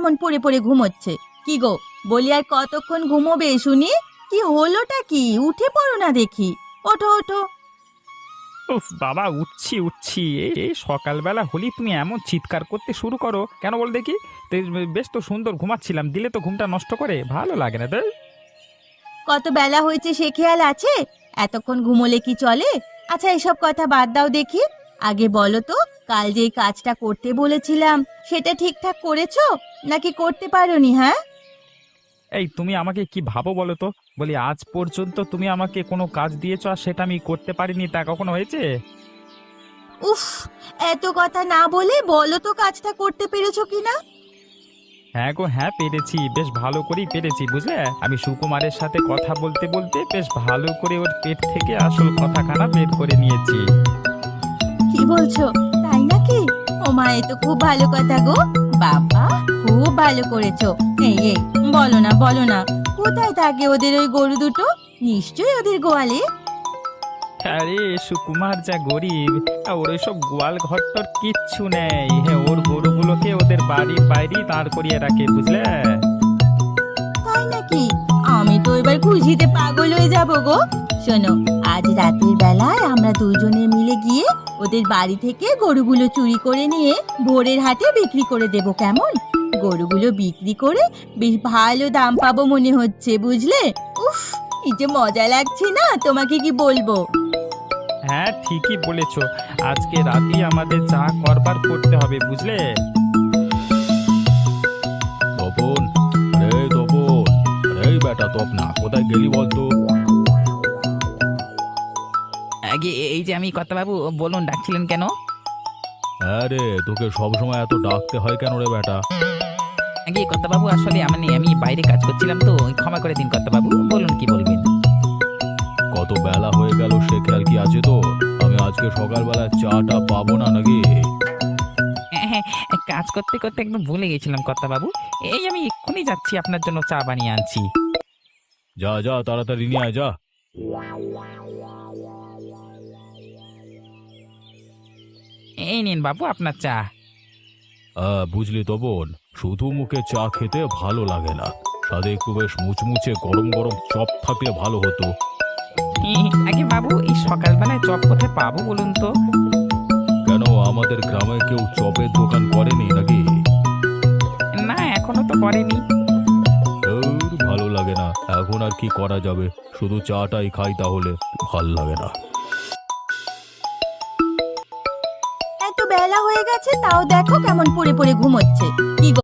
কেমন পড়ে পড়ে ঘুমোচ্ছে। কি গো, বলি আর কতক্ষণ ঘুমোবে শুনি? কি হলোটা কি? উঠে পড়ো না দেখি। ওঠো ওঠো। উফ বাবা, উঠছি উঠছি। এই সকালবেলা হলি তুমি এমন চিৎকার করতে শুরু করো কেন বল দেখি? তো বেশ তো সুন্দর ঘুমাচ্ছিলাম, দিলে তো ঘুমটা নষ্ট করে, ভালো লাগে না তাই। কত বেলা হয়েছে সে খেয়াল আছে? এতক্ষণ ঘুমোলে কি চলে? আচ্ছা, এসব কথা বাদ দাও দেখি। আগে বলো তো, কাল যেই কাজটা করতে বলেছিলাম সেটা ঠিকঠাক করেছো নাকি করতে পারোনি? হ্যাঁ, এই তুমি আমাকে কি ভাবো বলো তো? বলি আজ পর্যন্ত তুমি আমাকে কোনো কাজ দিয়েছো আর সেটা আমি করতে পারিনি, তা কখনো হয়েছে? উফ, এত কথা না বলে বলো তো কাজটা করতে পেরেছো কিনা। হ্যাঁ গো হ্যাঁ, পেরেছি, বেশ ভালো করেই পেরেছি বুঝলে। আমি সুকুমারের সাথে কথা বলতে বলতে বেশ ভালো করে ওর পেট থেকে আসল কথাখানা বের করে নিয়েছি। কি বলছো? তাই নাকি? ও মা, এ তো খুব ভালো কথা গো। বাবা, খুব ভালো করেছো। এই এই, বলো না বলো না, কোথায় থাকে ওদের ওই গরু দুটো? নিশ্চয়ই ওদের গোয়ালে। আরে সুকুমার যা গরিব, ওর ওইসব গোয়াল ঘরটর কিচ্ছু নেই। হ্যাঁ, ওর গরুগুলোকে ওদের বাড়ির বাইরেই দাঁড় করিয়ে রাখে বুঝলে। তাই নাকি? আমি তো এবার খুশিতে পাগল হয়ে যাব গো। শোনো, আজ রাতের বেলায় আমরা দুইজনে মিলে গিয়ে ওদের বাড়ি থেকে গরুগুলো চুরি করে নিয়ে ভোরের হাটে বিক্রি করে দেব, কেমন? গরুগুলো বিক্রি করে বেশ ভালো দাম পাবো মনে হচ্ছে, বুঝলে? উফ, কি যে মজা লাগছে না, তোমাকে কি বলবো। হ্যাঁ ঠিকই বলেছো, আজকে রাতেই আমাদের যা করবার করতে হবে বুঝলে। তপন, রে তপন, রে বেটা তপনা, কোথায় গেলি বলতো? আগে এই যে আমি কর্তাবাবু, বলুন ডাকছিলেন কেন? হ্যাঁ রে, তোকে সবসময় এত ডাকতে হয় কেন রে বেটা? আগে কর্তাবাবু, আসলে আমি বাইরে কাজ করছিলাম তো, ক্ষমা করে দিন কর্তাবাবু, বলুন কি বলবেন। কত বেলা হয়ে গেল সে খেয়াল কি আছে তো? আমি আজকে সকালবেলা চাটা পাবো না নাকি? হ্যাঁ, কাজ করতে করতে একদম ভুলে গেছিলাম কর্তাবাবু। এই আমি এক্ষুনি যাচ্ছি, আপনার জন্য চা বানিয়ে আনছি। যা যা, তাড়াতাড়ি নিয়ে আয় যা। এই নিন বাবু আপনার চা। হ্যাঁ বুঝলি তপন, শুধু মুখে চা খেতে ভালো লাগে না, সাথে একটু বেশ মুচমুচে গরম গরম চপ থাকলে ভালো হতো। আগে বাবু, এই সকালবেলায় চপ কোথায় পাবো বলুন তো? কেন, আমাদের গ্রামে কেউ চপের দোকান করেনি নাকি? না, এখনো তো করেনি। ধুর, ভালো লাগে না, এখন আর কি করা যাবে, শুধু চাটাই খাই তাহলে। ভাল লাগে না। এত বেলা হয়ে গেছে তাও দেখো কেমন পড়ে পড়ে ঘুমোচ্ছে। কি গো,